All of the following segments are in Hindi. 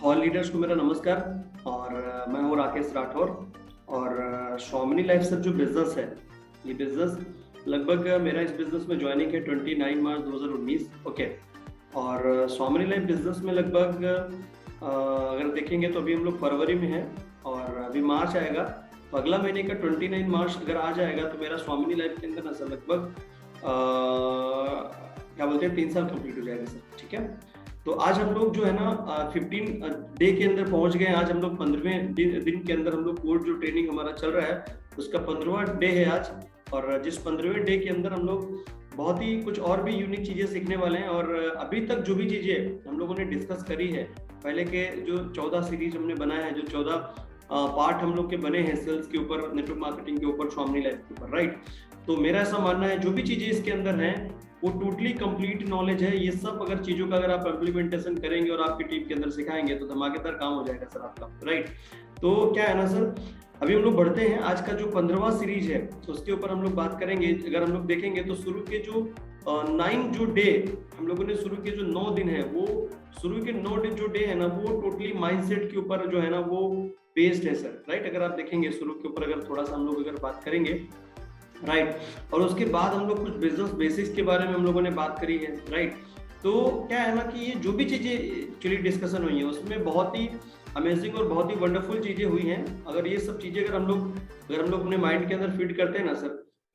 हॉल लीडर्स को मेरा नमस्कार। और मैं हूँ राकेश राठौर। और स्वामिनी लाइफ सर जो बिजनेस है, ये बिजनेस लगभग मेरा इस बिजनेस में ज्वाइनिंग है 29 मार्च 2019। ओके। और स्वामिनी लाइफ बिजनेस में लगभग अगर देखेंगे तो अभी हम लोग फरवरी में हैं और अभी मार्च आएगा, तो अगला महीने का 29 मार्च अगर आ जाएगा तो मेरा स्वामिनी लाइफ के अंदर ना सर लगभग क्या बोलते हैं 3 साल कंप्लीट हो जाएगा सर। ठीक है। तो आज हम लोग जो है ना 15 डे के अंदर पहुंच गए। आज हम लोग 15वें दिन के अंदर हम लोग कोर्स जो ट्रेनिंग हमारा चल रहा है उसका 15वां डे है आज। और जिस 15वें डे के अंदर हम लोग बहुत ही कुछ और भी यूनिक चीजें सीखने वाले हैं। और अभी तक जो भी चीजें हम लोगों ने डिस्कस करी है, पहले के जो 14 सीरीज हमने बनाया है, जो 14 पार्ट हम लोग के बने हैं सेल्स के ऊपर, नेटवर्क मार्केटिंग के ऊपर, स्वामिनी लाइफ के ऊपर, राइट। तो मेरा ऐसा मानना है जो भी चीजें इसके अंदर हैं वो टोटली कंप्लीट नॉलेज है। ये सब अगर चीजों का अगर आप इम्प्लीमेंटेशन करेंगे और आपकी टीम के अंदर सिखाएंगे तो धमाकेदार काम हो जाएगा सर आपका, राइट। तो क्या है ना सर, अभी हम लोग बढ़ते हैं। आज का जो 15वां सीरीज है तो उसके ऊपर हम लोग बात करेंगे। अगर हम लोग देखेंगे तो शुरू के जो 9 जो डे हम लोगों ने शुरू के जो 9 दिन है, वो शुरू के 9 जो डे है ना वो टोटली माइंडसेट के ऊपर जो है ना वो बेस्ड है सर, राइट। अगर आप देखेंगे शुरू के ऊपर अगर थोड़ा सा हम लोग अगर बात करेंगे, राइट। और उसके बाद हम लोग कुछ बिजनेस बेसिक्स के बारे में हम लोगों ने बात करी है, राइट। तो क्या है ना कि ये जो भी चीजें एक्चुअली डिस्कशन हुई है उसमें बहुत ही अमेजिंग और बहुत ही वंडरफुल चीजें हुई हैं। अगर ये सब चीजें अगर हम लोग अपने माइंड के अंदर फीड करते हैं ना सर,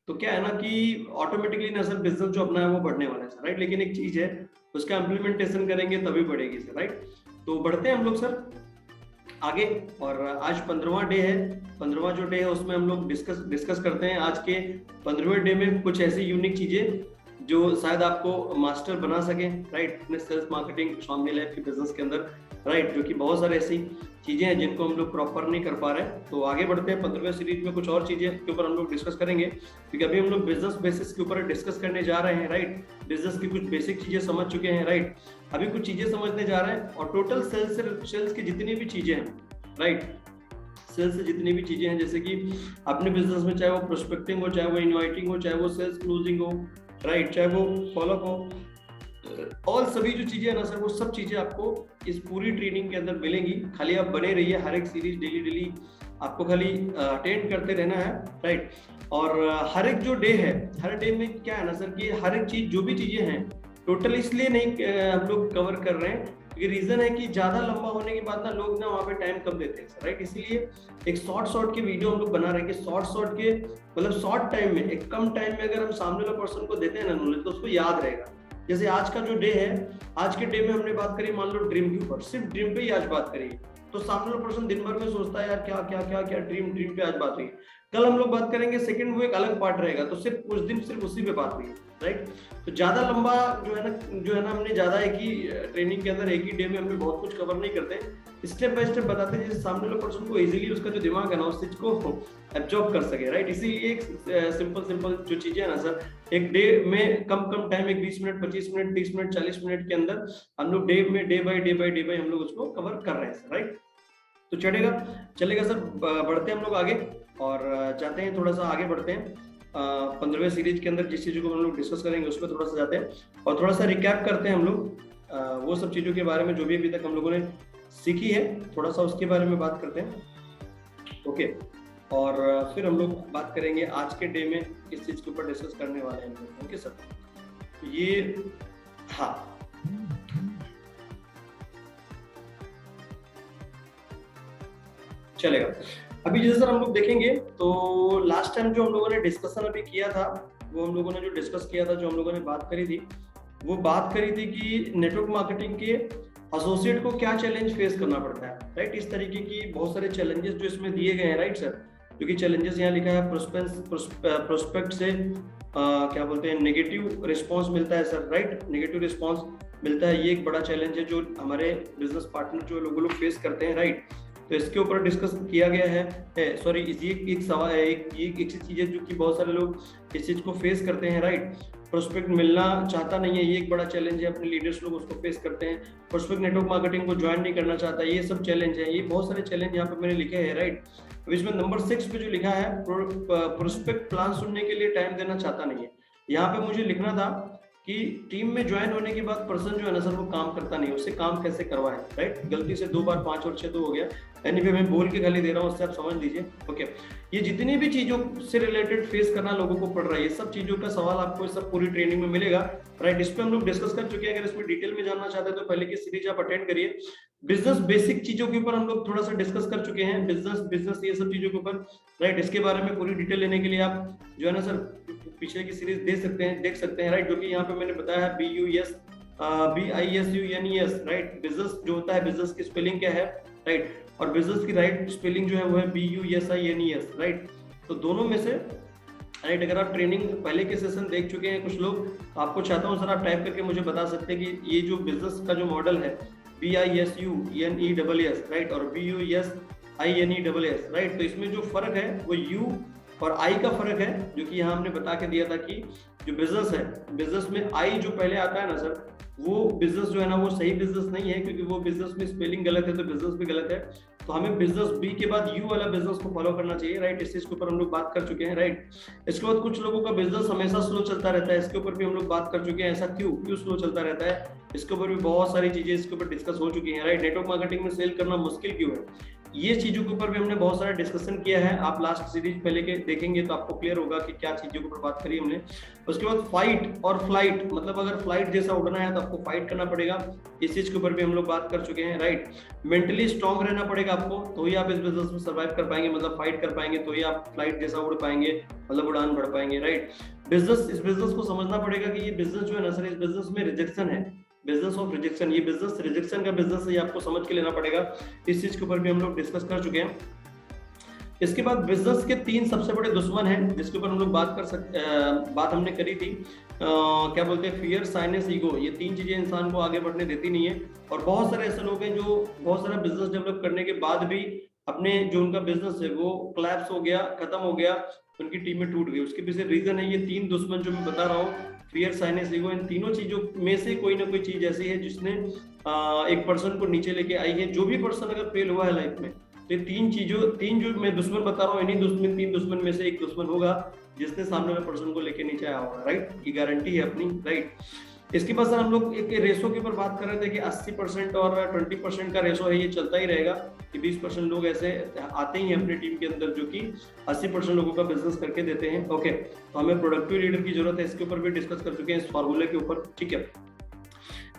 तो क्या है ना कि ऑटोमेटिकली ना सर बिजनेस जो अपना है वो बढ़ने वाला है सर, राइट। लेकिन एक चीज है, उसका इम्प्लीमेंटेशन करेंगे तभी बढ़ेगी सर, राइट। तो बढ़ते हैं हम लोग सर आगे। और आज 15वां डे है। 15वां जो डे है उसमें हम लोग डिस्कस करते हैं आज के 15वें डे में कुछ ऐसी यूनिक चीजें जो शायद आपको मास्टर बना सके, राइट, अपने सेल्स मार्केटिंग स्वामिनी लाइफ के बिजनेस के अंदर, राइट। जो कि बहुत सारे ऐसी चीजें हैं जिनको हम लोग प्रॉपर नहीं कर पा रहे हैं। तो आगे बढ़ते हैं 15वें सीरीज में कुछ और चीजें के ऊपर हम लोग डिस्कस करेंगे, क्योंकि अभी हम लोग बिजनेस बेसिस के ऊपर डिस्कस करने जा रहे हैं, राइट। बिजनेस की कुछ बेसिक चीजें समझ चुके हैं, राइट। अभी कुछ चीजें समझने जा रहे हैं और टोटल सेल्स की जितनी भी चीजें हैं, राइट, सेल्स से जितनी भी चीजें हैं, जैसे कि अपने बिजनेस में चाहे वो प्रोस्पेक्टिंग हो, चाहे वो इनवाइटिंग हो, चाहे वो सेल्स क्लोजिंग हो, राइट, चाहे वो फॉलोअप हो, और सभी जो चीजें है ना सर वो सब चीजें आपको इस पूरी ट्रेनिंग के अंदर मिलेंगी। खाली आप बने रहिए, हर एक सीरीज डेली आपको खाली अटेंड करते रहना है, राइट। और हर एक जो डे है, हर डे में क्या है ना सर कि हर एक चीज जो भी चीजें हैं टोटल इसलिए नहीं हम लोग कवर कर रहे हैं क्योंकि रीजन है कि ज्यादा लंबा होने के बाद ना लोग ना वहाँ पे टाइम कम देते हैं, राइट। इसीलिए एक शॉर्ट के वीडियो हम लोग बना रहे हैं कि शॉर्ट के मतलब शॉर्ट टाइम में, एक कम टाइम में अगर हम सामने वाले पर्सन को देते हैं ना नॉलेज तो उसको याद रहेगा। जैसे आज का जो डे है, आज के डे में हमने बात करी मान लो ड्रीम के ऊपर, सिर्फ ड्रीम पे ही आज बात करी, तो सामने वाला पर्सन दिन भर में सोचता है यार क्या क्या क्या क्या ड्रीम पे आज बात हुई। कल हम लोग बात करेंगे सेकंड, वो एक अलग पार्ट रहेगा, तो सिर्फ उस दिन सिर्फ उसी पे बात हुई, राइट। तो ज्यादा लंबा जो है ना हमने ज्यादा एक ही ट्रेनिंग के अंदर एक ही डे में हमने बहुत कुछ कवर नहीं करते, स्टेप बाय स्टेप बताते हैं जिससे सामने वाले पर्सन को इजीली उसका जो दिमाग है ना उस चीज को एब्जॉर्ब कर सके, राइट। इसीलिए एक सिंपल जो चीजें है ना सर, एक डे में कम टाइम, एक 20 मिनट, 25 मिनट, 30 मिनट, 40 मिनट के अंदर हम लोग डे बाय हम लोग उसको कवर कर रहे हैं सर, राइट। तो चलेगा सर। बढ़ते हैं हम लोग आगे और जाते हैं, थोड़ा सा आगे बढ़ते हैं। 15वें सीरीज के अंदर जिस चीजों को हम लोग डिस्कस करेंगे उस पर थोड़ा सा जाते हैं और थोड़ा सा रिकैप करते हैं हम लोग वो सब चीजों के बारे में जो भी अभी तक हम लोगों ने सीखी है, थोड़ा सा उसके बारे में बात करते हैं, ओके। और फिर हम लोग बात करेंगे आज के डे में किस चीज के ऊपर डिस्कस करने वाले हैं, ओके सर। तो ये हाँ चलेगा। अभी जैसे सर हम लोग देखेंगे तो लास्ट टाइम जो हम लोगों ने डिस्कशन अभी किया था, वो हम लोगों ने जो डिस्कस किया था, जो हम लोगों ने बात करी थी, वो बात करी थी कि नेटवर्क मार्केटिंग के एसोसिएट को क्या चैलेंज फेस करना पड़ता है, राइट। इस तरीके की बहुत सारे चैलेंजेस जो इसमें दिए गए हैं, राइट सर। जो कि चैलेंजेस यहाँ लिखा है प्रोस्पेक्ट से क्या बोलते हैं नेगेटिव रिस्पॉन्स मिलता है सर, राइट। नेगेटिव रिस्पॉन्स मिलता है, ये एक बड़ा चैलेंज है जो हमारे बिजनेस पार्टनर जो लोग फेस करते हैं, राइट। तो इसके ऊपर डिस्कस किया गया है, सॉरी ये एक सवाल है, एक चीज है जो कि बहुत सारे लोग इस चीज को फेस करते हैं, राइट। प्रोस्पेक्ट मिलना चाहता नहीं है, ये एक बड़ा चैलेंज है, अपने लीडर्स लोग उसको फेस करते हैं। प्रोस्पेक्ट नेटवर्क मार्केटिंग को ज्वाइन नहीं करना चाहता, ये सब चैलेंज है, ये बहुत सारे चैलेंज यहाँ पे मैंने लिखे हैं, राइट। अब इसमें नंबर 6 पे जो लिखा है प्रोस्पेक्ट प्लान सुनने के लिए टाइम देना चाहता नहीं है, यहाँ पे मुझे लिखना था कि टीम में ज्वाइन होने के बाद पर्सन जो है ना सर वो काम करता नहीं, उससे काम कैसे करवाएं, राइट। गलती से 2 बार 5 और 6 तो हो गया, एनीवे मैं बोल के खाली दे रहा हूँ, उससे आप समझ लीजिए। ओके, ये जितनी भी चीजों से रिलेटेड फेस करना लोगों को पड़ रहा है, ये सब चीजों का सवाल आपको सब पूरी ट्रेनिंग में मिलेगा, राइट। इस पे हम लोग डिस्कस कर चुके हैं। अगर इसमें डिटेल में जानना चाहते हैं तो पहले की सीरीज आप अटेंड करिए। बिजनेस बेसिक चीजों के ऊपर हम लोग थोड़ा सा डिस्कस कर चुके हैं, बिजनेस ये सब चीजों के ऊपर, राइट। इसके बारे में पूरी डिटेल लेने के लिए आप जो है ना सर पिछले की सीरीज देख सकते हैं, राइट। जो कि यहाँ पे मैंने बताया है BISUNES, राइट। बिजनेस जो होता है, बिजनेस की स्पेलिंग क्या है, राइट, और बिजनेस की राइट स्पेलिंग जो है वो है BUSINES, राइट। तो दोनों में से, राइट, अगर आप ट्रेनिंग पहले के सेशन देख चुके हैं कुछ लोग, तो आपको चाहता हूँ सर आप टाइप करके मुझे बता सकते हैं कि ये जो बिजनेस का जो मॉडल है BISUNESS, राइट, और BUSINESS, राइट। तो इसमें जो फर्क है वो U और I का फर्क है, जो कि यहाँ हमने बता के दिया था कि जो बिजनेस है, बिजनेस में I जो पहले आता है ना सर, वो बिजनेस जो है ना वो सही बिजनेस नहीं है, क्योंकि वो बिजनेस में स्पेलिंग गलत है तो बिजनेस भी गलत है। तो हमें बिजनेस बी के बाद यू वाला बिजनेस को फॉलो करना चाहिए, राइट। इस चीज के ऊपर हम लोग बात कर चुके हैं, राइट। इसके बाद कुछ लोगों का बिजनेस हमेशा स्लो चलता रहता है, इसके ऊपर भी हम लोग बात कर चुके हैं, ऐसा क्यों स्लो चलता रहता है, इसके ऊपर भी बहुत सारी चीजें इसके ऊपर डिस्कस हो चुकी हैं, राइट। नेटवर्क मार्केटिंग में सेल करना मुश्किल क्यों है, ये चीजों के ऊपर भी हमने बहुत सारा डिस्कशन किया है। आप लास्ट सीरीज पहले के देखेंगे तो आपको क्लियर होगा कि क्या चीजों के ऊपर बात करी हमने। उसके बाद फाइट और फ्लाइट, मतलब अगर फ्लाइट जैसा उड़ना है तो आपको फाइट करना पड़ेगा, इस चीज के ऊपर भी हम लोग बात कर चुके हैं, राइट। मेंटली स्ट्रांग रहना पड़ेगा आपको, तो ही आप इस बिजनेस में सर्वाइव कर पाएंगे, मतलब फाइट कर पाएंगे, तो ही आप फ्लाइट जैसा उड़ पाएंगे, मतलब उड़ान बढ़ पाएंगे, राइट। इस बिजनेस को समझना पड़ेगा कि ये बिजनेस जो है ना सर, इस बिजनेस में रिजेक्शन है, बिजनेस ऑफ रिजेक्शन, ये बिजनेस रिजेक्शन का बिजनेस है, ये आपको समझ के लेना पड़ेगा। इस चीज के ऊपर भी हम लोग डिस्कस कर चुके हैं। इसके बाद बिजनेस के 3 सबसे बड़े दुश्मन हैं, जिसके ऊपर हम लोग बात हमने करी थी, क्या बोलते हैं, फियर, साइनेस, ईगो। ये 3 चीजें इंसान को आगे बढ़ने देती नहीं है। और बहुत सारे ऐसे लोग हैं जो बहुत सारा बिजनेस डेवलप करने के बाद भी अपने जो उनका बिजनेस है वो कोलैप्स हो गया, खत्म हो गया, उनकी टीमें टूट गई। उसके पीछे रीजन है ये 3 दुश्मन जो मैं बता रहा हूँ, फियर, साइनेस, ईगो। इन तीनों चीजों में से कोई ना कोई चीज ऐसी है जिसने एक पर्सन को नीचे लेके आई है। जो भी पर्सन अगर फेल हुआ है लाइफ में, तो ये 3 जो मैं दुश्मन बता रहा हूँ, इन्हीं 3 दुश्मन में से एक दुश्मन होगा जिसने सामने वाले पर्सन को लेके नीचे आया होगा, राइट। ये गारंटी है अपनी, राइट। इसके बाद सर हम लोग एक रेशो के ऊपर बात कर रहे थे कि 80% और 20% का रेशो है, ये चलता ही रहेगा कि 20% लोग ऐसे आते ही हैं अपनी टीम के अंदर जो कि 80% लोगों का बिजनेस करके देते हैं। ओके, तो हमें प्रोडक्टिव लीडर की जरूरत है, इसके ऊपर भी डिस्कस कर चुके हैं, इस फॉर्मूले के ऊपर, ठीक है।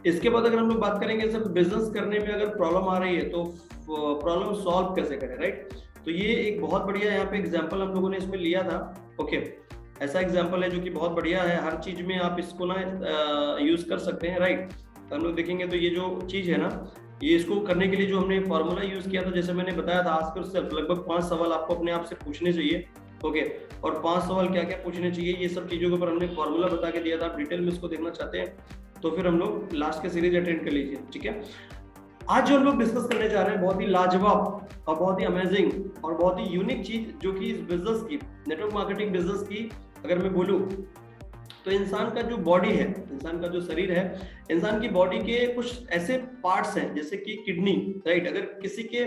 इसके बाद अगर हम लोग बात करेंगे सर बिजनेस करने में अगर प्रॉब्लम आ रही है तो प्रॉब्लम सॉल्व कैसे करें, राइट। तो ये एक बहुत बढ़िया यहाँ पे एग्जांपल हम लोगों ने इसमें लिया था। ओके, ऐसा एग्जांपल है जो कि बहुत बढ़िया है, हर चीज में आप इसको ना यूज कर सकते हैं, राइट। हम लोग देखेंगे तो ये जो चीज है ना, ये इसको करने के लिए जो हमने फॉर्मूला यूज किया था, जैसे मैंने बताया था, आज के उससे लगभग 5 सवाल आपको अपने आप से पूछने चाहिए। ओके, और 5 सवाल क्या क्या पूछने चाहिए, ये सब चीजों के ऊपर हमने फॉर्मूला बता के दिया था। आप डिटेल में इसको देखना चाहते हैं तो फिर हम लोग लास्ट के सीरीज अटेंड कर लीजिए, ठीक है। आज जो हम लोग डिस्कस करने जा रहे हैं बहुत ही लाजवाब और बहुत ही अमेजिंग और बहुत ही यूनिक चीज, जो कि इस बिजनेस की, नेटवर्क मार्केटिंग बिजनेस की अगर मैं बोलूं तो इंसान का जो बॉडी है, इंसान का जो शरीर है, इंसान की बॉडी के कुछ ऐसे पार्ट्स हैं जैसे कि किडनी, राइट। अगर किसी के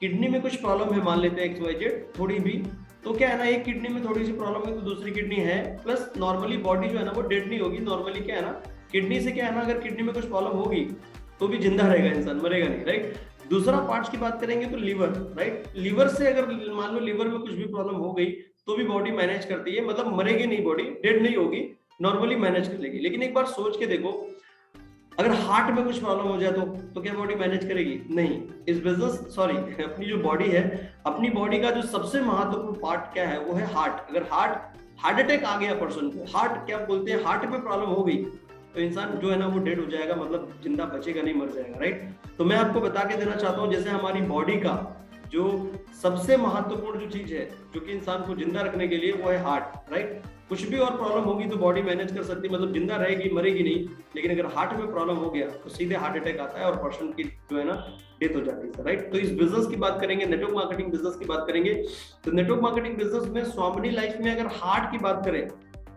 किडनी में कुछ प्रॉब्लम है, मान लेते हैं XYZ थोड़ी भी, तो क्या है ना, एक किडनी में थोड़ी सी प्रॉब्लम है तो दूसरी किडनी है, प्लस नॉर्मली बॉडी जो है ना वो डेड नहीं होगी। नॉर्मली क्या है ना, किडनी से क्या है ना, अगर किडनी में कुछ प्रॉब्लम होगी तो भी जिंदा रहेगा इंसान, मरेगा नहीं, राइट। दूसरा पार्ट्स की बात करेंगे तो लीवर, राइट। लीवर से अगर मान लो लीवर में कुछ भी प्रॉब्लम हो गई तो भी बॉडी मैनेज करती है, मतलब मरेगी नहीं, बॉडी डेड नहीं होगी, नॉर्मली मैनेज कर लेगी। लेकिन एक बार सोच के देखो, अगर हार्ट में कुछ प्रॉब्लम हो जाए तो क्या बॉडी मैनेज करेगी? नहीं। इस बिजनेस अपनी जो बॉडी है, अपनी बॉडी का जो सबसे महत्वपूर्ण पार्ट क्या है, वो है हार्ट। अगर हार्ट अटैक आ गया पर्सन को, हार्ट क्या बोलते हैं, हार्ट में प्रॉब्लम हो गई तो इंसान जो है ना वो डेड हो जाएगा, मतलब जिंदा बचेगा नहीं, मर जाएगा, राइट। तो मैं आपको बता के देना चाहता हूँ, जैसे हमारी बॉडी का जो सबसे महत्वपूर्ण जो चीज है जो कि इंसान को जिंदा रखने के लिए, वो है हार्ट, राइट। कुछ भी और प्रॉब्लम होगी तो बॉडी मैनेज कर सकती है, मतलब जिंदा रहेगी, मरेगी नहीं। लेकिन अगर हार्ट में प्रॉब्लम हो गया तो सीधे हार्ट अटैक आता है और पर्सन की जो है ना डेथ हो जाती है, राइट। तो इस बिजनेस की बात करेंगे, नेटवर्क मार्केटिंग बिजनेस की बात करेंगे, तो नेटवर्क मार्केटिंग बिजनेस में स्वामिनी लाइफ में अगर हार्ट की बात करें,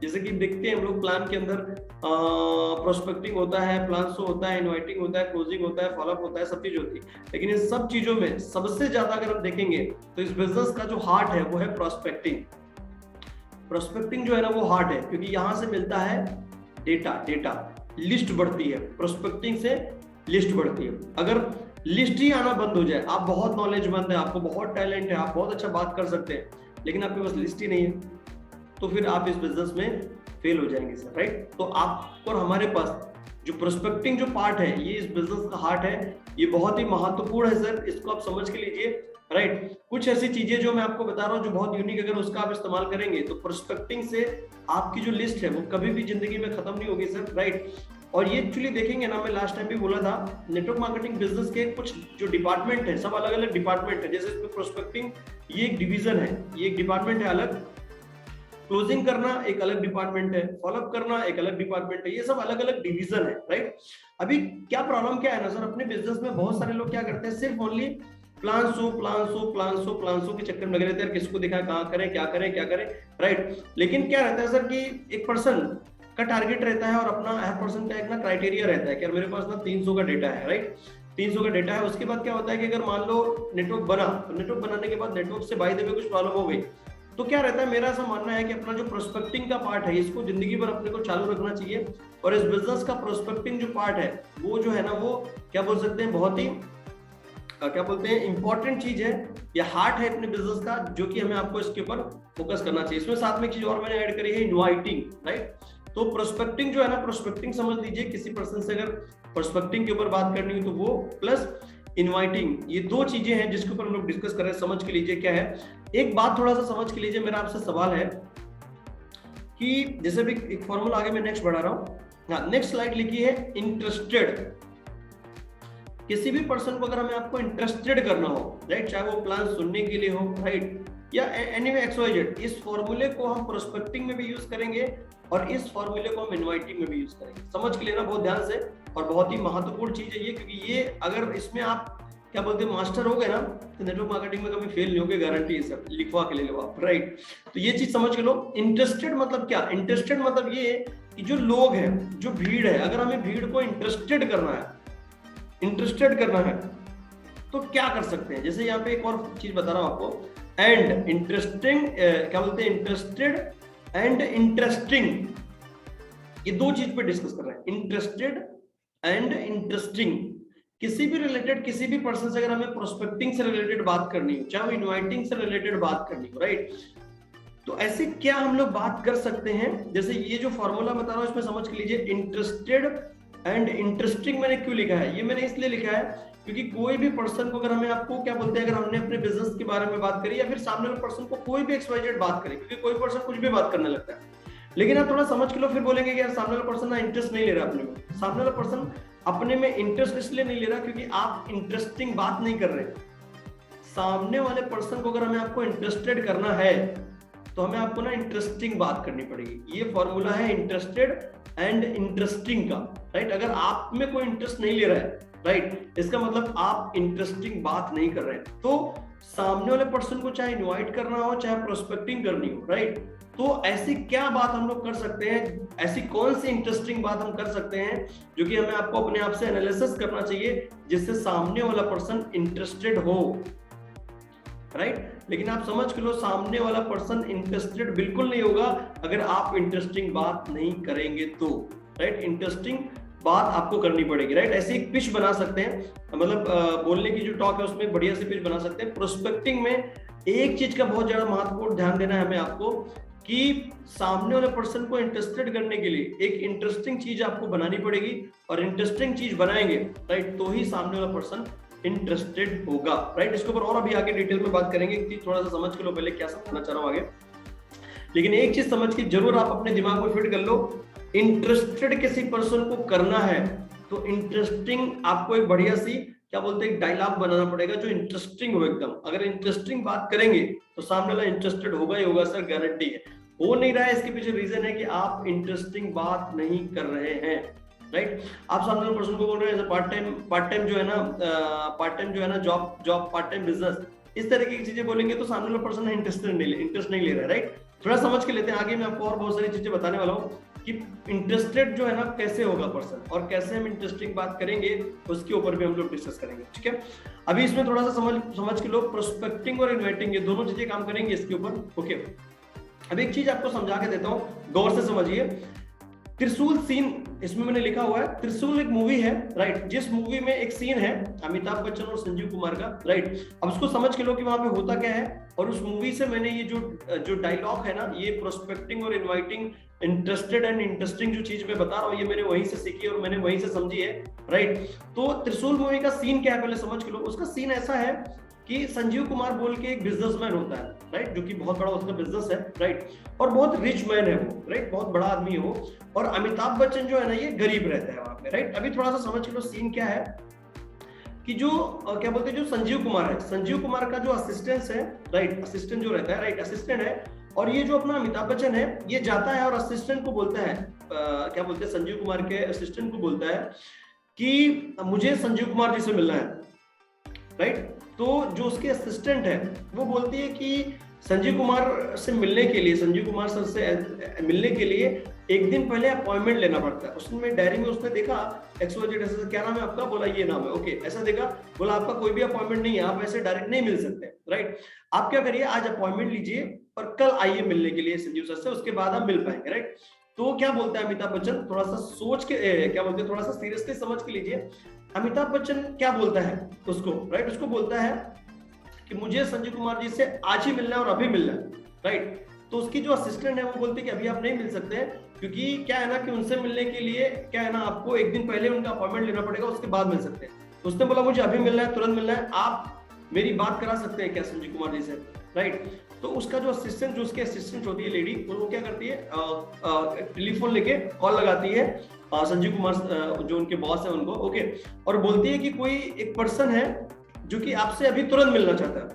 जैसे कि देखते हैं हम लोग प्लान के अंदर प्रोस्पेक्टिंग होता है, प्लान शो होता है, इनवाइटिंग होता है, क्लोजिंग होता है, फॉलोअप होता है, सब चीज होती है। लेकिन इन सब चीजों में सबसे ज्यादा अगर हम देखेंगे तो इस बिजनेस का जो हार्ट है वो है प्रोस्पेक्टिंग। प्रोस्पेक्टिंग जो है ना वो हार्ट है, क्योंकि यहाँ से मिलता है डेटा डेटा लिस्ट बढ़ती है, प्रोस्पेक्टिंग से लिस्ट बढ़ती है। अगर लिस्ट ही आना बंद हो जाए, आप बहुत नॉलेजमंद है, आपको बहुत टैलेंट है, आप बहुत अच्छा बात कर सकते हैं, लेकिन आपके पास लिस्ट ही नहीं है, तो फिर आप इस बिजनेस में फेल हो जाएंगे सर, राइट। तो आप और हमारे पास जो प्रोस्पेक्टिंग जो पार्ट है, ये इस बिजनेस का हार्ट है, ये बहुत ही महत्वपूर्ण है सर, इसको आप समझ के लीजिए, राइट। कुछ ऐसी चीजें जो मैं आपको बता रहा हूँ जो बहुत यूनिक, अगर उसका आप इस्तेमाल करेंगे तो प्रोस्पेक्टिंग से आपकी जो लिस्ट है वो कभी भी जिंदगी में खत्म नहीं होगी सर, राइट। और ये एक्चुअली देखेंगे ना, मैं लास्ट टाइम भी बोला था, नेटवर्क मार्केटिंग बिजनेस के कुछ जो डिपार्टमेंट है, सब अलग अलग डिपार्टमेंट है। जैसे इसमें प्रोस्पेक्टिंग ये एक डिवीजन है, ये एक डिपार्टमेंट है अलग, क्लोजिंग करना एक अलग डिपार्टमेंट है, फॉलोअप करना एक अलग डिपार्टमेंट है, ये सब अलग अलग डिवीजन है, राइट। अभी क्या प्रॉब्लम क्या है ना सर, अपने बिजनेस में बहुत सारे लोग क्या करते हैं, सिर्फ ओनली प्लान सो के चक्कर में लगे रहते हैं, किसको दिखाएं, कहाँ करें, क्या करें, राइट। लेकिन क्या रहता है सर कि एक पर्सन का टारगेट रहता है और अपना हर पर्सन का एक ना क्राइटेरिया रहता है कि मेरे पास ना 300 का डेटा है, राइट, 300 का डेटा है। उसके बाद क्या होता है कि अगर मान लो नेटवर्क बना, तो नेटवर्क बनाने के बाद नेटवर्क से बाय द वे कुछ प्रॉब्लम हो गई, तो क्या रहता है, मेरा ऐसा मानना है कि अपना जो प्रोस्पेक्टिंग का पार्ट है, इसको जिंदगी भर अपने को चालू रखना चाहिए। और इस बिजनेस का प्रोस्पेक्टिंग जो पार्ट है, वो जो है ना, वो क्या बोल सकते हैं, बहुत ही क्या बोलते हैं, इंपॉर्टेंट चीज है, या हार्ट है अपने बिजनेस का, जो कि हमें आपको इसके ऊपर फोकस करना चाहिए। इसमें साथ में एक चीज और मैंने ऐड करी है, इनवाइटिंग, राइट। तो प्रोस्पेक्टिंग जो है ना, प्रोस्पेक्टिंग समझ लीजिए, किसी पर्सन से अगर प्रोस्पेक्टिंग के ऊपर बात करनी हो तो वो, प्लस इनवाइटिंग, ये दो चीजें हैं जिसके ऊपर हम लोग डिस्कस कर रहे हैं। समझ के लीजिए क्या है, एक बात थोड़ा सा समझ के लीजिए, मेरा आपसे सवाल है कि जैसे भी एक फॉर्मूला आगे मैं नेक्स्ट बढ़ा रहा हूँ, हाँ, नेक्स्ट स्लाइड लिखी है इंटरेस्टेड। किसी भी पर्सन को अगर हमें आपको इंटरेस्टेड करना हो, राइट, चाहे वो प्लान सुनने के लिए हो, राइट, या एनीवे XYZ, इस फॉर्मूले को हम प्रोस्पेक्टिंग में भी यूज करेंगे और इस फॉर्मूले को हम इनवाइटिंग में भी यूज करेंगे। समझ के लेना बहुत ध्यान से, और बहुत ही महत्वपूर्ण चीज है ये, क्योंकि ये अगर इसमें आप क्या बोलते हैं मास्टर हो गए ना, तो नेटवर्क मार्केटिंग में कभी फेल नहीं होगे, गारंटी है सर, लिखवा के ले लो आप, राइट। तो ये चीज समझ के लो। इंटरेस्टेड मतलब क्या, इंटरेस्टेड मतलब ये कि जो लोग हैं, जो भीड़ है, अगर हमें भीड़ को इंटरेस्टेड करना है तो क्या कर सकते हैं। जैसे यहाँ पे एक और चीज बता रहा हूँ आपको, एंड इंटरेस्टिंग, क्या बोलते हैं, इंटरेस्टेड एंड इंटरेस्टिंग, ये दो चीज पे डिस्कस कर रहे हैं, इंटरेस्टेड एंड इंटरेस्टिंग। किसी भी रिलेटेड, किसी भी पर्सन से अगर हमें प्रोस्पेक्टिंग से रिलेटेड बात करनी हो, चाहे वो इनवाइटिंग से रिलेटेड बात करनी हो, राइट, तो ऐसे क्या हम लोग बात कर सकते हैं। जैसे ये जो फॉर्मूला बता रहा हूं, इसमें समझ के लीजिए, इंटरेस्टेड एंड इंटरेस्टिंग मैंने क्यों लिखा है, ये मैंने इसलिए लिखा है क्योंकि कोई भी पर्सन को अगर हमें आपको क्या बोलते हैं, अगर हमने अपने बिजनेस के बारे में बात करी, या फिर सामने वाले पर्सन को कोई भी XYZ बात करे, क्योंकि कोई पर्सन कुछ भी बात करने लगता है, लेकिन आप थोड़ा समझ के लो, फिर बोलेंगे कि यार सामने वाला पर्सन ना इंटरेस्ट नहीं ले रहा अपने में। सामने वाला पर्सन अपने में इंटरेस्ट इसलिए नहीं ले रहा क्योंकि आप इंटरेस्टिंग बात नहीं कर रहे। सामने वाले पर्सन को अगर हमें आपको इंटरेस्टेड करना है तो हमें आपको ना इंटरेस्टिंग बात करनी पड़ेगी। ये फॉर्मूला है इंटरेस्टेड एंड इंटरेस्टिंग का, राइट। अगर आप में कोई इंटरेस्ट नहीं ले रहा है, राइट, इसका मतलब आप इंटरेस्टिंग बात नहीं कर रहे हैं। तो सामने वाले पर्सन को चाहे इनवाइट करना हो, चाहे प्रोस्पेक्टिंग करनी हो, राइट, तो ऐसी क्या बात हम लोग कर सकते हैं, ऐसी कौन सी इंटरेस्टिंग बात हम कर सकते हैं जो कि हमें आपको अपने आप से एनालिसिस करना चाहिए, जिससे सामने वाला पर्सन इंटरेस्टेड हो, राइट। लेकिन आप समझ के लो, सामने वाला पर्सन इंटरेस्टेड बिल्कुल नहीं होगा अगर आप इंटरेस्टिंग बात नहीं करेंगे तो, राइट। इंटरेस्टिंग बात आपको करनी पड़ेगी, राइट। ऐसे एक पिच बना सकते हैं, मतलब बोलने की जो टॉक है उसमें बढ़िया सी पिच बना सकते हैं। प्रोस्पेक्टिंग में एक चीज का बहुत ज्यादा महत्वपूर्ण ध्यान देना है हमें आपको, कि सामने वाले पर्सन को इंटरेस्टेड करने के लिए एक इंटरेस्टिंग चीज आपको बनानी पड़ेगी, और इंटरेस्टिंग चीज बनाएंगे, राइट, तो ही सामने वाला पर्सन इंटरेस्टेड होगा, राइट। इसके ऊपर और अभी आगे डिटेल में बात करेंगे कि थोड़ा सा समझ के लो पहले क्या समझना चाह रहा हूं आगे। लेकिन एक चीज समझ के जरूर आप अपने दिमाग में फिट कर लो, इंटरेस्टेड किसी पर्सन को करना है तो इंटरेस्टिंग आपको एक बढ़िया सी क्या बोलते हैं डायलॉग बनाना पड़ेगा जो इंटरेस्टिंग हो एकदम। अगर इंटरेस्टिंग बात करेंगे तो सामने वाला इंटरेस्टेड होगा ही होगा सर, गारंटी है। हो नहीं रहा है, इसके पीछे रीजन है कि आप इंटरेस्टिंग बात नहीं कर रहे हैं, राइट। आप सामने वाले पर्सन को बोल रहे हैं पार्ट टाइम जो है ना जॉब पार्ट टाइम बिजनेस, इस तरीके की चीजें बोलेंगे तो सामने वाला पर्सन इंटरेस्ट नहीं ले रहा है, राइट। थोड़ा समझ के लेते हैं, आगे मैं आपको और बहुत सारी चीजें बताने वाला हूँ कि इंटरेस्टेड जो है ना कैसे होगा पर्सन, और कैसे हम इंटरेस्टिंग बात करेंगे उसके ऊपर भी हम लोग डिस्कस करेंगे, ठीक है। अभी इसमें थोड़ा सा समझ के लोग प्रोस्पेक्टिंग और इन्वाइटिंग ये दोनों चीजें काम करेंगे इसके ऊपर, ओके। अब एक चीज आपको समझा के देता हूँ, गौर से समझिए। त्रिशूल सीन इसमें मैंने लिखा हुआ है, त्रिशूल एक मूवी है, राइट, जिस मूवी में एक सीन है अमिताभ बच्चन और संजीव कुमार का, राइट। अब उसको समझ के लो कि वहां पे होता क्या है, और उस मूवी से मैंने ये जो डायलॉग है ना, ये प्रोस्पेक्टिंग और इनवाइटिंग इंटरेस्टेड एंड इंटरेस्टिंग जो चीज मैं बता रहा हूँ, ये मैंने वहीं से सीखी और मैंने वहीं से समझी है, राइट। तो त्रिशूल मूवी का सीन क्या है पहले समझ के लो। उसका सीन ऐसा है कि संजीव कुमार बोल के एक बिजनेसमैन होता है, राइट, जो कि बहुत बड़ा उसका बिजनेस है, राइट, और बहुत रिच मैन है वो, राइट, बहुत बड़ा आदमी है वो। और अमिताभ बच्चन जो है ना, ये गरीब रहता है वहां पे, राइट। अभी थोड़ा सा समझ लो सीन क्या है कि जो क्या बोलते हैं, जो संजीव कुमार है, संजीव कुमार का जो असिस्टेंट है, राइट, असिस्टेंट जो रहता है, राइट, असिस्टेंट है, और ये जो अपना अमिताभ बच्चन है, ये जाता है और असिस्टेंट को बोलता है, क्या बोलते हैं, संजीव कुमार के असिस्टेंट को बोलता है कि मुझे संजीव कुमार जी से मिलना है, राइट। तो जो उसके असिस्टेंट है वो बोलती है कि संजीव कुमार से मिलने के लिए, संजीव कुमार सर से मिलने के लिए एक दिन पहले अपॉइंटमेंट लेना पड़ता है। उसमें डायरी में उसने देखा XYZ ऐसा, क्या नाम है आपका, बोला ये नाम है, ओके, ऐसा देखा, बोला आपका कोई भी अपॉइंटमेंट नहीं है, आप ऐसे डायरेक्ट नहीं मिल सकते, राइट। आप क्या करिए, आज अपॉइंटमेंट लीजिए और कल आइए मिलने के लिए संजीव सर से, उसके बाद आप मिल पाएंगे, राइट। तो क्या बोलता है अमिताभ बच्चन, थोड़ा सा सोच के क्या बोलते हैं, थोड़ा सा सीरियसली समझ के लीजिए। अमिताभ बच्चन क्या बोलता है उसको, राइट, उसको बोलता है कि मुझे संजीव कुमार जी से आज ही मिलना है और अभी मिलना है, राइट। तो उसकी जो असिस्टेंट है वो बोलती है कि अभी आप नहीं मिल सकते हैं, क्योंकि क्या है ना कि उनसे मिलने के लिए क्या है ना, आपको एक दिन पहले उनका अपॉइंटमेंट लेना पड़ेगा, उसके बाद मिल सकते हैं। तो उसने बोला मुझे अभी मिलना है, तुरंत मिलना है, आप मेरी बात करा सकते हैं क्या संजीव कुमार जी से, राइट। तो उसका जो असिस्टेंट, जो उसके असिस्टेंट होती है लेडी, वो क्या करती है, टेलीफोन लेके कॉल लगाती है संजीव कुमार जो उनके बॉस है उनको, ओके, और बोलती है कि कोई एक पर्सन है जो कि आपसे अभी तुरंत मिलना चाहता है,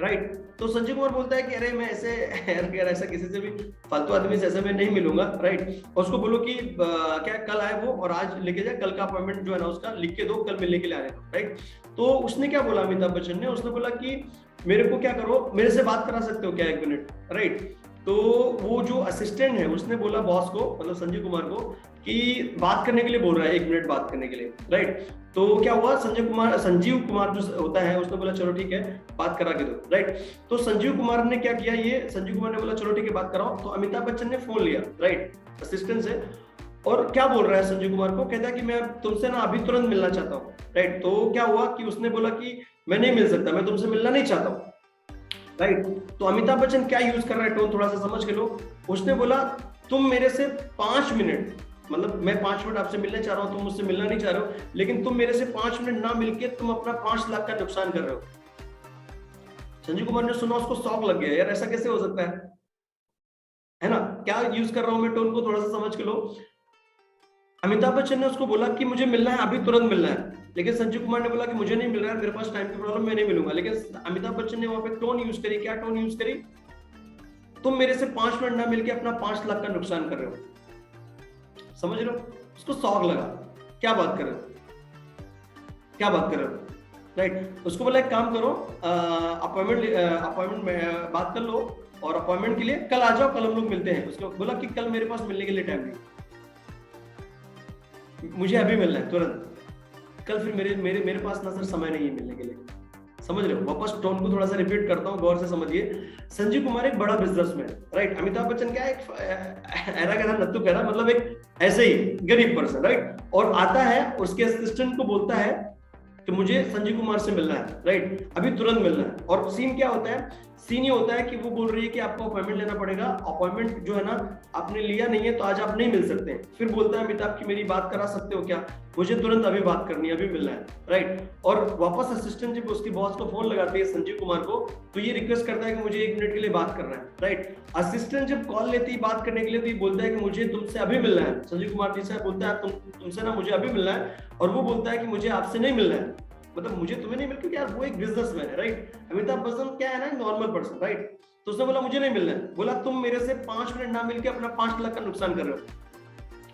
राइट। तो संजीव कुमार बोलता है कि अरे मैं ऐसे यार ऐसा किसी से भी फालतू आदमी से ऐसे मैं नहीं मिलूंगा, राइट। और उसको बोलो कि क्या कल आए वो और आज लेके जाए, कल का अपॉइंटमेंट जो है ना उसका लिख के दो, कल मिलने के लिए आए, राइट। तो उसने क्या बोला अमिताभ बच्चन ने, उसने बोला कि मेरे को क्या करो, मेरे से बात करा सकते हो क्या 1 मिनट, राइट। तो वो जो असिस्टेंट है उसने बोला बॉस को, मतलब संजीव कुमार को, कि बात करने के लिए बोल रहा है, 1 मिनट बात करने के लिए, राइट। तो क्या हुआ, संजीव कुमार जो होता है उसने बोला चलो ठीक है बात करा के दो, राइट। तो संजीव कुमार ने क्या किया, ये संजीव कुमार ने बोला चलो ठीक है बात कराओ। तो अमिताभ बच्चन ने फोन लिया, राइट, असिस्टेंट से, और क्या बोल रहा है संजीव कुमार को, कहता है कि मैं तुमसे ना अभी तुरंत मिलना चाहता हूँ, राइट। तो क्या हुआ कि उसने बोला कि मैं नहीं मिल सकता, मैं तुमसे मिलना नहीं चाहता हूँ, राइट। तो अमिताभ बच्चन क्या यूज कर रहा है टोन, थोड़ा सा समझ के लो। उसने बोला तुम मेरे से 5 मिनट, मतलब मैं 5 मिनट आपसे मिलने चाह रहा हूं, तुम मुझसे मिलना नहीं चाह रहे हो, लेकिन तुम मेरे से 5 मिनट ना मिलके तुम अपना 5 लाख का नुकसान कर रहे हो। संजीव कुमार ने सुना, उसको शॉक लग गया, यार ऐसा कैसे हो सकता है ना, क्या यूज कर रहा हूं मैं टोन को, थोड़ा सा समझ के लो। अमिताभ बच्चन ने उसको बोला कि मुझे मिलना है, अभी तुरंत मिलना है, लेकिन संजीव कुमार ने बोला कि मुझे नहीं मिल रहा है, मेरे पास टाइम की प्रॉब्लम, मैं नहीं मिलूंगा। लेकिन अमिताभ बच्चन ने वहां पे टोन यूज करी, क्या टोन यूज करी, तुम मेरे से 5 मिनट ना मिलके अपना 5 लाख का नुकसान कर रहे हो, समझ रहे हो। उसको शौक लगा, क्या बात कर रहे हो, क्या बात कर रहे हो, राइट। उसको बोला एक काम करो, अपॉइंटमेंट में बात कर लो और अपॉइंटमेंट के लिए कल आ जाओ, कल हम लोग मिलते हैं। उसको बोला कि कल मेरे पास मिलने के लिए टाइम नहीं, मुझे अभी मिलना है तुरंत, कल फिर मेरे पास ना सर समय नहीं है मिलने के लिए, समझ रहे हो। वापस टोन को थोड़ा सा रिपीट करता हूँ, गौर से समझिए। संजीव कुमार एक बड़ा बिजनेसमैन, राइट। अमिताभ बच्चन क्या एक ऐरा कहना नत्थु कहना, मतलब एक ऐसे ही गरीब पर्सन, राइट। और आता है उसके असिस्टेंट को बोलता है कि मुझे संजीव कुमार से मिलना है, राइट, अभी तुरंत मिलना है। और सीन क्या होता है, सीन ये होता है कि वो बोल रही है कि आपको अपॉइंटमेंट लेना पड़ेगा, अपॉइंटमेंट जो है ना आपने लिया नहीं है तो आज आप नहीं मिल सकते। फिर बोलता है अमिताभ की मेरी बात करा सकते हो क्या, मुझे तुरंत अभी बात करनी है, अभी मिलना है, राइट। और वापस असिस्टेंट जब उसकी बॉस को फोन लगाती है संजीव कुमार को, तो ये रिक्वेस्ट करता है कि मुझे 1 मिनट के लिए बात करना है, राइट। असिस्टेंट जब कॉल लेती है बात करने के लिए, तो ये बोलता है कि मुझे तुमसे अभी मिलना है। संजीव कुमार जी से बोलता है तुमसे ना मुझे अभी मिलना है, और वो बोलता है कि मुझे आपसे नहीं मिलना है, मतलब मुझे तुम्हें नहीं मिल, क्योंकि यार वो एक बिजनेसमैन है, राइट। अमिताभ बच्चन क्या है ना, नॉर्मल पर्सन, राइट। तो उसने बोला मुझे नहीं मिलना है, बोला तुम मेरे से 5 मिनट ना मिलके अपना 5 लाख का नुकसान कर रहे हो।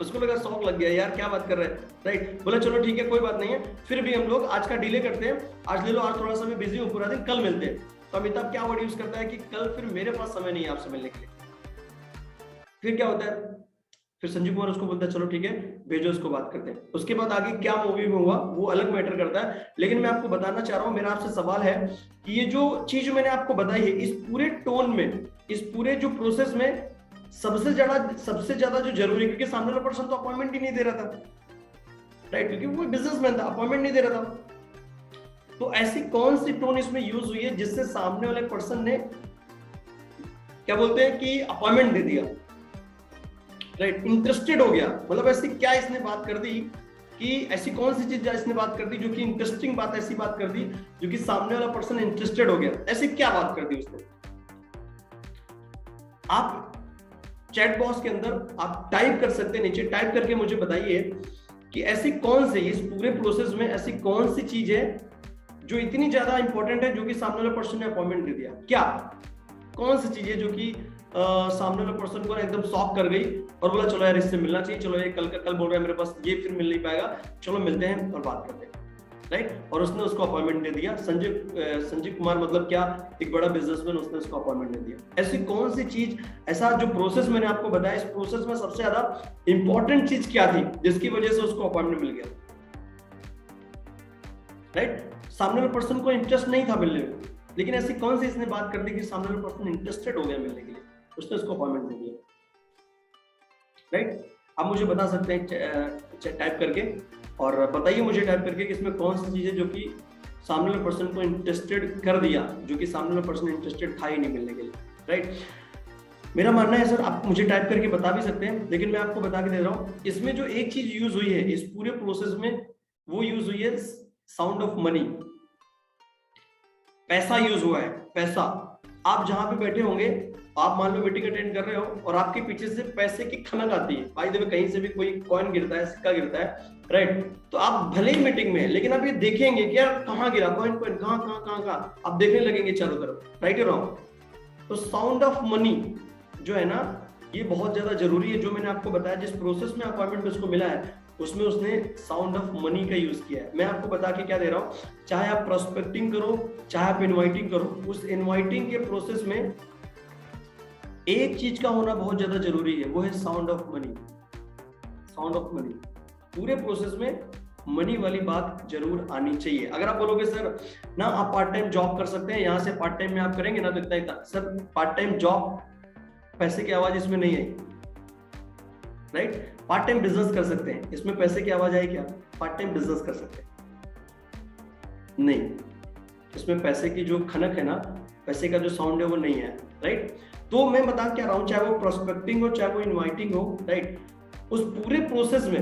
उसको लगा, शौक लग गया, यार क्या बात कर रहे हैं, राइट। बोला चलो ठीक है कोई बात नहीं है, फिर भी हम लोग आज का डिले करते हैं, आज ले लो, आज थोड़ा सा मैं बिजी हूँ पूरा दिन, कल मिलते हैं। तो अमिताभ क्या वर्ड यूज करता है कि कल फिर मेरे पास समय नहीं है आपसे मिलने के लिए। फिर क्या होता है, फिर संजीव कुमार उसको बोलता है चलो ठीक है भेजो, उसको बात करते हैं। उसके बाद आगे क्या मूवी में हुआ वो अलग मैटर करता है, लेकिन मैं आपको बताना चाह रहा हूं, मेरा आपसे सवाल है कि ये जो चीज मैंने आपको बताई है, इस पूरे टोन में, इस पूरे जो प्रोसेस में सबसे ज्यादा जो जरूरी है, क्योंकि सामने वाला पर्सन तो अपॉइंटमेंट ही नहीं दे रहा था, राइट, क्योंकि वो बिजनेसमैन था, अपॉइंटमेंट नहीं दे रहा था। तो ऐसी कौन सी टोन इसमें यूज हुई है जिससे सामने वाले पर्सन ने क्या बोलते हैं कि अपॉइंटमेंट दे दिया, राइट, इंटरेस्टेड हो गया। मतलब ऐसी क्या इसने बात कर दी कि ऐसी कौन सी चीज इसने बात कर दी जो कि इंटरेस्टिंग बात, ऐसी बात कर दी जो कि सामने वाला पर्सन इंटरेस्टेड हो गया। ऐसी क्या बात कर दी उसने? आप चैट बॉक्स के अंदर आप टाइप कर सकते हैं, नीचे टाइप करके मुझे बताइए कि ऐसी कौन सी, इस पूरे प्रोसेस में ऐसी कौन सी चीज है जो इतनी ज्यादा इंपॉर्टेंट है जो कि सामने वाले पर्सन ने अपॉइंटमेंट दे दिया। क्या कौन सी चीज है जो कि सामने वाले पर्सन को एकदम शॉक कर गई और बोला चलो यार इससे मिलना चाहिए, चलो ये कल बोल रहा है मेरे पास ये, फिर मिल नहीं पाएगा, चलो मिलते हैं और बात करते हैं, राइट। और उसने उसको अपॉइंटमेंट दे दिया। संजीव कुमार मतलब क्या, एक बड़ा बिजनेसमैन, उसने उसको अपॉइंटमेंट दे दिया। ऐसी कौन सी चीज, ऐसा जो प्रोसेस मैंने आपको बताया, इस प्रोसेस में सबसे ज्यादा इंपॉर्टेंट चीज क्या थी जिसकी वजह से उसको अपॉइंटमेंट मिल गया, राइट। सामने वाले पर्सन को इंटरेस्ट नहीं था मिलने में, लेकिन ऐसी कौन सी इसने बात कर दी कि सामने वाले पर्सन इंटरेस्टेड हो गया मिलने के लिए, उसने उसको अपॉइंटमेंट दे दिया, राइट। आप मुझे बता सकते हैं टाइप करके, और बताइए मुझे टाइप करके कि इसमें कौन सी चीज है जो कि सामने वाले पर्सन को इंटरेस्टेड कर दिया, जो कि सामने वाला पर्सन इंटरेस्टेड था ही नहीं मिलने के लिए, राइट। मेरा मानना है सर, आप मुझे टाइप करके बता भी सकते हैं, लेकिन मैं आपको बता के दे रहा हूं, इसमें जो एक चीज यूज हुई है इस पूरे प्रोसेस में, वो यूज हुई है साउंड ऑफ मनी। पैसा यूज हुआ है, पैसा। आप जहां पे बैठे होंगे, आप मान लो मीटिंग अटेंड कर रहे हो और आपके पीछे से पैसे की खनक आती है, भाई देखो कहीं से भी कोई कॉइन गिरता है, सिक्का गिरता है, राइट। तो आप भले ही मीटिंग में है, लेकिन आप ये देखेंगे कि यार कहाँ गिरा कॉइन, कहाँ आप देखने लगेंगे चारों तरफ, राइट है रॉन्ग। तो साउंड ऑफ मनी जो है ना, ये बहुत ज्यादा जरूरी है। जो मैंने आपको बताया, जिस प्रोसेस में अपॉइंटमेंट उसको मिला है, उसमें उसने साउंड ऑफ मनी का यूज किया है। मैं आपको बता के क्या दे रहा हूं, चाहे आप प्रोस्पेक्टिंग करो, चाहे आप इनवाइटिंग करो, उस इनवाइटिंग के प्रोसेस में एक चीज का होना बहुत ज्यादा जरूरी है, वो है sound of money. Sound of money पूरे प्रोसेस में मनी वाली बात जरूर आनी चाहिए। अगर आप बोलोगे सर ना आप पार्ट टाइम जॉब कर सकते हैं, यहां से पार्ट टाइम में आप करेंगे ना तो इतना ही, सर पार्ट टाइम जॉब पैसे की आवाज इसमें नहीं आई, राइट। पार्ट टाइम बिजनेस कर सकते हैं, इसमें पैसे की आवाज आई क्या? पार्ट टाइम बिजनेस कर सकते हैं नहीं, इसमें पैसे की जो खनक है ना, पैसे का जो साउंड है वो नहीं है, राइट। तो मैं बता क्या रहा हूं, चाहे वो प्रोस्पेक्टिंग हो, चाहे वो इनवाइटिंग हो, राइट, उस पूरे प्रोसेस में,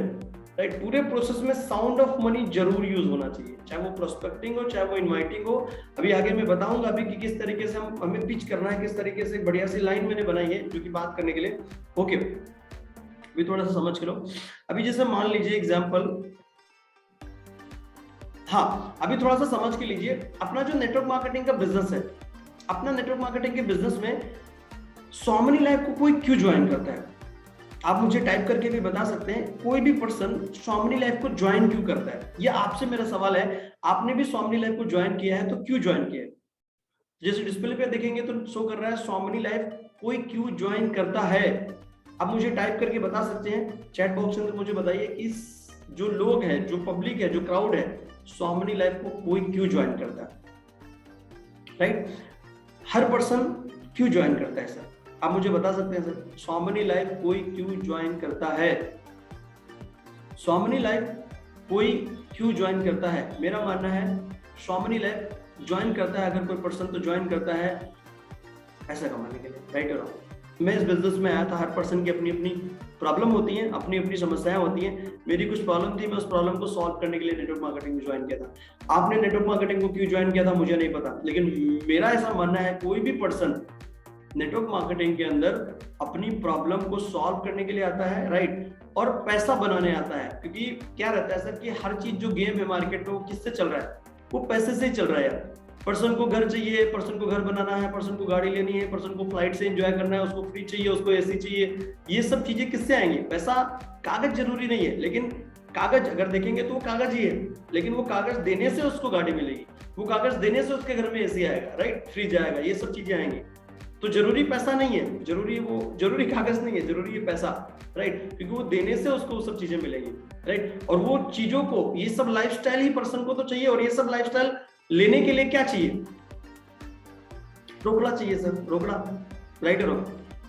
राइट, पूरे प्रोसेस में साउंड ऑफ मनी जरूर यूज होना चाहिए, चाहे वो प्रोस्पेक्टिंग हो, चाहे वो इनवाइटिंग हो। अभी आगे मैं बताऊंगा अभी कि किस तरीके से हमें पिच करना है, किस तरीके से बढ़िया सी लाइन मैंने बनाई है जो कि बात करने के लिए। ओके, अभी थोड़ा सा समझ के लो। अभी जैसे मान लीजिए एग्जाम्पल, हाँ अभी थोड़ा सा समझ के लीजिए, अपना जो नेटवर्क मार्केटिंग का बिजनेस है, अपना नेटवर्क मार्केटिंग के बिजनेस में सोमनी लाइफ को कोई क्यों ज्वाइन करता है? आप मुझे टाइप करके भी बता सकते हैं, कोई भी पर्सन सोमनी लाइफ को ज्वाइन क्यों करता है? ये आपसे मेरा सवाल है, आपने भी सोमनी लाइफ को ज्वाइन किया है तो क्यों ज्वाइन किया है? जैसे डिस्प्ले पे देखेंगे तो शो कर रहा है सोमनी लाइफ कोई क्यों ज्वाइन करता है। आप मुझे टाइप करके बता सकते हैं चैट बॉक्स में, मुझे बताइए इस जो लोग हैं, जो पब्लिक है, जो क्राउड है, सोमनी लाइफ को कोई क्यों ज्वाइन करता है, राइट। हर पर्सन क्यों ज्वाइन करता है सर? आप मुझे बता सकते हैं सर, सोमनी लाइफ कोई क्यों ज्वाइन करता है? सोमनी लाइफ कोई क्यों ज्वाइन करता है? मेरा मानना है सोमनी लाइफ ज्वाइन करता है, अगर कोई पर्सन तो ज्वाइन करता है पैसा कमाने के लिए, राइट और मैं इस बिजनेस में आया था, हर पर्सन की अपनी अपनी प्रॉब्लम होती है, अपनी अपनी समस्याएं होती हैं। मेरी कुछ प्रॉब्लम थी, मैं उस प्रॉब्लम को सॉल्व करने के लिए नेटवर्क मार्केटिंग में ज्वाइन किया था। आपने नेटवर्क मार्केटिंग को क्यों ज्वाइन किया था मुझे नहीं पता, लेकिन मेरा ऐसा मानना है कोई भी पर्सन नेटवर्क मार्केटिंग के अंदर अपनी प्रॉब्लम को सॉल्व करने के लिए आता है, राइट, और पैसा बनाने आता है। क्योंकि क्या रहता है सर कि हर चीज जो गेम है मार्केट में वो किससे चल रहा है? वो पैसे से ही चल रहा है यार। पर्सन को घर चाहिए, पर्सन को घर बनाना है, पर्सन को गाड़ी लेनी है, पर्सन को फ्लाइट से एंजॉय करना है, उसको फ्री चाहिए, उसको एसी चाहिए, ये सब चीजें किससे आएंगी? पैसा। कागज जरूरी नहीं है, लेकिन कागज अगर देखेंगे तो वो कागज ही है, लेकिन वो कागज देने से उसको गाड़ी मिलेगी, वो कागज देने से उसके घर में एसी आएगा, राइट, फ्रिज आएगा, ये सब चीजें आएंगी। तो जरूरी पैसा नहीं है, जरूरी कागज नहीं है, जरूरी है पैसा, राइट, क्योंकि वो देने से उसको वो सब चीजें मिलेंगी, राइट। और वो चीजों को, ये सब लाइफस्टाइल ही पर्सन को तो चाहिए, और ये सब लाइफस्टाइल लेने के लिए क्या चाहिए? रोकड़ा चाहिए सर, रोकड़ा, राइट।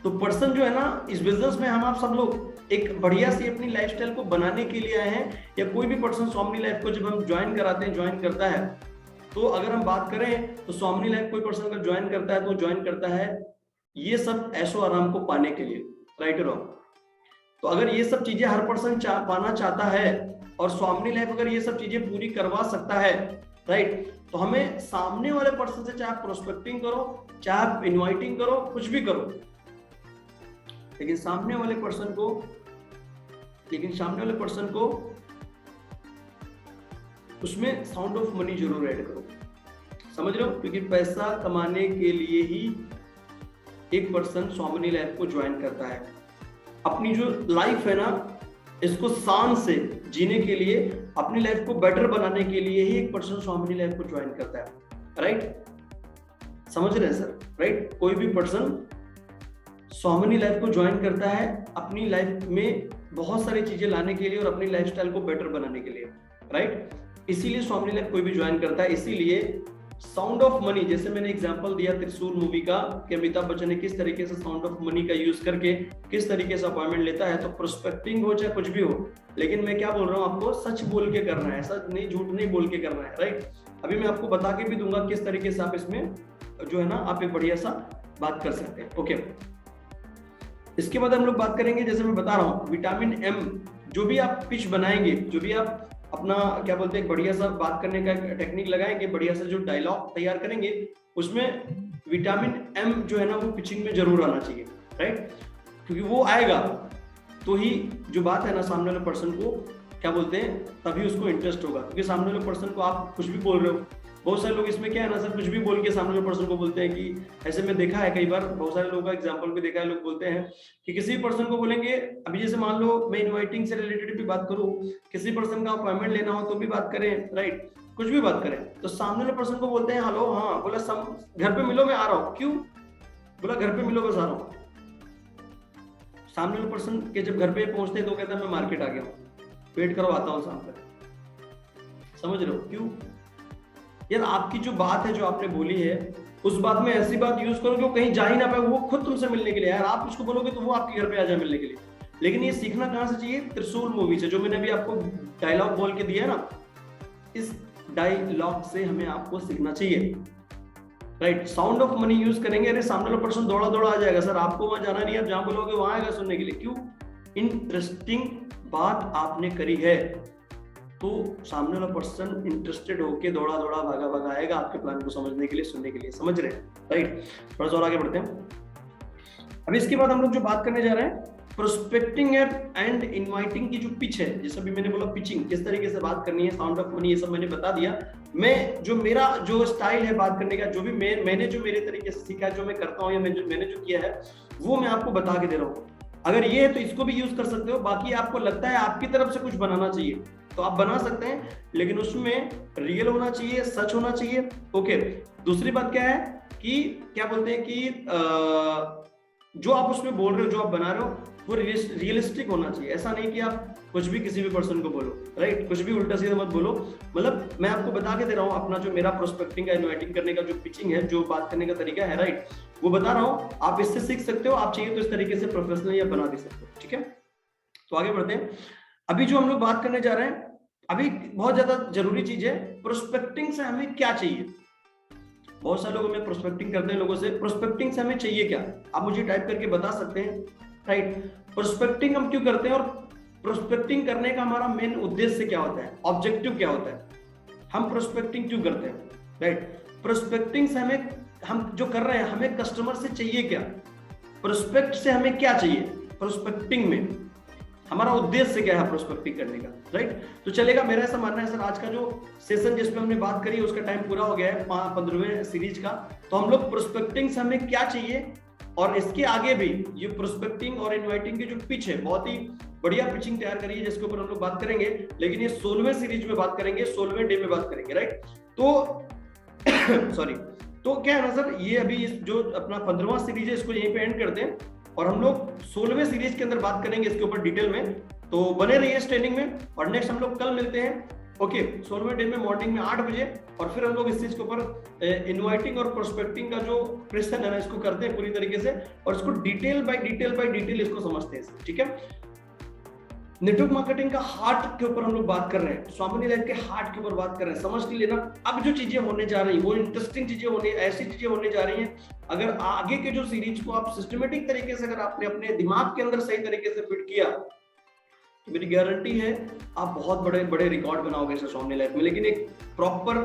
तो पर्सन जो है ना, इस बिजनेस में हम आप सब लोग एक बढ़िया सी अपनी लाइफस्टाइल को बनाने के लिए आए हैं, या कोई भी पर्सन स्वामी लाइफ को जब हम ज्वाइन कराते हैं, ज्वाइन करता है, तो अगर हम बात करें तो स्वामी लाइफ कोई पर्सन अगर ज्वाइन करता है तो ज्वाइन करता है ये सब ऐशो आराम को पाने के लिए, राइट और रॉन्ग। तो अगर ये सब चीजें हर पर्सन पाना चाहता है और स्वामी लाइफ अगर ये सब चीजें पूरी करवा सकता है, राइट, तो हमें सामने वाले पर्सन से चाहे प्रोस्पेक्टिंग करो, चाहे इनवाइटिंग करो, कुछ भी करो, लेकिन सामने वाले पर्सन को उसमें साउंड ऑफ मनी जरूर ऐड करो। समझ रहे हो? क्योंकि पैसा कमाने के लिए ही एक पर्सन स्वामी लाइफ को ज्वाइन करता है। अपनी जो लाइफ है ना, इसको शान से जीने के लिए, अपनी लाइफ को बेटर बनाने के लिए ही एक पर्सन स्वामी लाइफ को ज्वाइन करता है, राइट? समझ रहे हैं सर? राइट? कोई भी पर्सन स्वामी लाइफ को ज्वाइन करता है अपनी लाइफ में बहुत सारी चीजें लाने के लिए और अपनी लाइफस्टाइल को बेटर बनाने के लिए, राइट? इसीलिए स्वामी लाइफ कोई भी ज्वाइन करता है। इसीलिए साउंड ऑफ मनी, जैसे मैंने एग्जांपल दिया त्रिशूल मूवी का कि अमिताभ बच्चन ने किस तरीके से साउंड ऑफ मनी का यूज करके किस तरीके से अपॉइंटमेंट लेता है। तो प्रोस्पेक्टिंग हो चाहे कुछ भी हो, लेकिन मैं क्या बोल रहा हूँ आपको, सच बोल के करना है, सच नहीं, झूठ नहीं बोल के करना है, राइट? अभी मैं आपको बता के भी दूंगा किस तरीके से आप इसमें जो है ना आप एक बढ़िया सा बात कर सकते हैं। ओके, इसके बाद हम लोग बात करेंगे, जैसे मैं बता रहा हूँ, विटामिन एम, जो भी आप पिच बनाएंगे, जो भी आप अपना क्या बोलते हैं बढ़िया सा बात करने का टेक्निक लगाएंगे, बढ़िया सा जो डायलॉग तैयार करेंगे, उसमें विटामिन एम जो है ना वो पिचिंग में जरूर आना चाहिए, राइट? क्योंकि वो आएगा तो ही जो बात है ना सामने वाले पर्सन को क्या बोलते हैं तभी उसको इंटरेस्ट होगा। क्योंकि सामने वाले पर्सन को आप कुछ भी बोल रहे हो, बहुत सारे लोग इसमें क्या है ना सर, कुछ भी बोल के सामने वाले पर्सन को बोलते हैं कि ऐसे में देखा है कई बार, बहुत सारे लोगों का एग्जांपल भी देखा है, लोग बोलते हैं कि किसी पर्सन को बोलेंगे, अभी जैसे मान लो मैं इनवाइटिंग से रिलेटेड भी बात करूं, किसी पर्सन का अपॉइंटमेंट लेना हो तो भी बात करें, राइट, कुछ भी बात करें, तो सामने वाले पर्सन को बोलते हैं हेलो, हाँ, बोला घर पे मिलो, मैं आ रहा हूँ, क्यों? बोला घर पे मिलो, बस आ रहा हूँ। सामने वाले पर्सन के जब घर पे पहुंचते हैं तो कहता है मैं मार्केट आ गया हूँ, वेट करो, आता हूँ शाम तक। समझ रहे हो? क्यों? यार आपकी जो बात है, जो आपने बोली है, उस बात में ऐसी बात यूज करो कि वो कहीं जा ही ना पाए, वो खुद तुमसे मिलने के लिए। यार आप उसको बोलोगे तो वो आपके घर पे आ जाए मिलने के लिए। लेकिन ये सीखना कहाँ से चाहिए? त्रिशूल मूवी से, जो मैंने अभी आपको डायलॉग बोल के दिया ना, इस डायलॉग से हमें आपको सीखना चाहिए, right? Sound of money use करेंगे, अरे सामने वाला पर्सन दौड़ा दौड़ा आ जाएगा, सर आपको वहां जाना नहीं है, आप जहां बोलोगे वहां आएगा सुनने के लिए। क्यों? इंटरेस्टिंग बात आपने करी है तो सामने वाला पर्सन इंटरेस्टेड होके दौड़ा दौड़ा भागा भागा आएगा आपके प्लान को समझने के लिए, सुनने के लिए। समझ रहे हैं? राइट? थोड़ा सा और आगे बढ़ते हैं। अभी इसके बाद हम लोग जो बात करने जा रहे हैं, प्रोस्पेक्टिंग एंड इनवाइटिंग की जो पिच है, जैसे अभी मैंने बोला पिचिंग किस तरीके से बात करनी है, साउंड ऑफ मनी, ये सब मैंने बता दिया। मैं जो मेरा जो स्टाइल है बात करने का, जो भी मैंने जो मेरे तरीके से सीखा है, जो मैं करता हूँ या मैंने जो किया है, वो मैं आपको बता के दे रहा हूँ। अगर ये है तो इसको भी यूज कर सकते हो। बाकी आपको लगता है आपकी तरफ से कुछ बनाना चाहिए तो आप बना सकते हैं, लेकिन उसमें रियल होना चाहिए, सच होना चाहिए। ओके, दूसरी बात क्या है कि क्या बोलते हैं कि जो आप उसमें बोल रहे हो, जो आप बना रहे हो, वो रियलिस्टिक होना चाहिए। ऐसा नहीं कि आप कुछ भी किसी भी पर्सन को बोलो, राइट? कुछ भी उल्टा सीधा मत बोलो। मतलब मैं आपको बता के दे रहा हूँ अपना जो मेरा प्रोस्पेक्टिंग का, इनवाइटिंग करने का जो पिचिंग है, जो बात करने का तरीका है, राइट, वो बता रहा हूँ। आप इससे सीख सकते हो, आप चाहिए तो इस तरीके से प्रोफेशनल या बना दे सकते हो। ठीक है, तो आगे बढ़ते हैं। अभी जो हम लोग बात करने जा रहे हैं, अभी बहुत ज्यादा जरूरी चीज है, प्रोस्पेक्टिंग से हमें क्या चाहिए। बहुत सारे लोग हमें प्रोस्पेक्टिंग करते हैं, लोगों से प्रोस्पेक्टिंग से हमें चाहिए क्या, आप मुझे टाइप करके बता सकते हैं, राइट? प्रोस्पेक्टिंग हम क्यों करते हैं और प्रोस्पेक्टिंग करने का हमारा मेन उद्देश्य क्या होता है, ऑब्जेक्टिव क्या होता है, हम प्रोस्पेक्टिंग क्यों करते हैं, राइट? प्रोस्पेक्टिंग से हमें, हम जो कर रहे हैं, हमें कस्टमर से चाहिए क्या, प्रोस्पेक्ट से हमें क्या चाहिए, प्रोस्पेक्टिंग में हमारा उद्देश्य क्या है प्रोस्पेक्टिंग करने का, राइट? तो चलेगा, मेरा ऐसा मानना है सर, आज का जो सेशन जिसमें हमने बात करी उसका टाइम पूरा हो गया है 15वें सीरीज का। तो हम लोग प्रोस्पेक्टिंग से हमें क्या चाहिए, और इसके आगे भी ये प्रोस्पेक्टिंग और इनवाइटिंग की जो पिच है, बहुत ही बढ़िया पिचिंग तैयार करी है, जिसके ऊपर हम लोग बात करेंगे। लेकिन ये 16वें सीरीज में बात करेंगे, 16वें डे में बात करेंगे, राइट? तो सॉरी, तो क्या है ना सर, ये अभी जो अपना 15वां सीरीज है इसको यहीं पे एंड करते हैं, और हम लोग 16वें सीरीज के अंदर बात करेंगे इसके ऊपर डिटेल में। तो बने रहिए इस ट्रेनिंग में, और नेक्स्ट हम लोग कल मिलते हैं ओके 16वें डे में मॉर्निंग में 8 बजे, और फिर हम लोग इस चीज के ऊपर इनवाइटिंग और प्रोस्पेक्टिंग का जो प्रश्न है ना इसको करते हैं पूरी तरीके से, और इसको डिटेल बाय डिटेल इसको समझते हैं, ठीक है। नेटवर्क मार्केटिंग का हार्ट के ऊपर हम लोग बात कर रहे हैं, स्वामी लाइफ के हार्ट के ऊपर बात कर रहे हैं, समझ लेना। अब जो चीजें होने जा रही है वो इंटरेस्टिंग चीजें होने, ऐसी चीजें होने जा रही हैं, अगर आगे के जो सीरीज को आप सिस्टमेटिक तरीके से अगर आपने अपने दिमाग के अंदर सही तरीके से फिट किया, तो मेरी गारंटी है आप बहुत बड़े बड़े रिकॉर्ड बनाओगे स्वामी लाइफ में। लेकिन एक प्रॉपर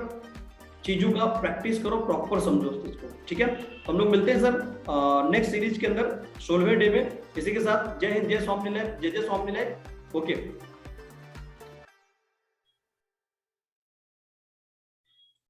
चीजों का प्रैक्टिस करो, प्रॉपर समझो उस चीज को, ठीक है। हम लोग मिलते हैं सर नेक्स्ट सीरीज के अंदर 16वें डे में। इसी के साथ जय हिंद, जय स्वामी लाइफ, जय जय स्वामी लाइफ। ओके।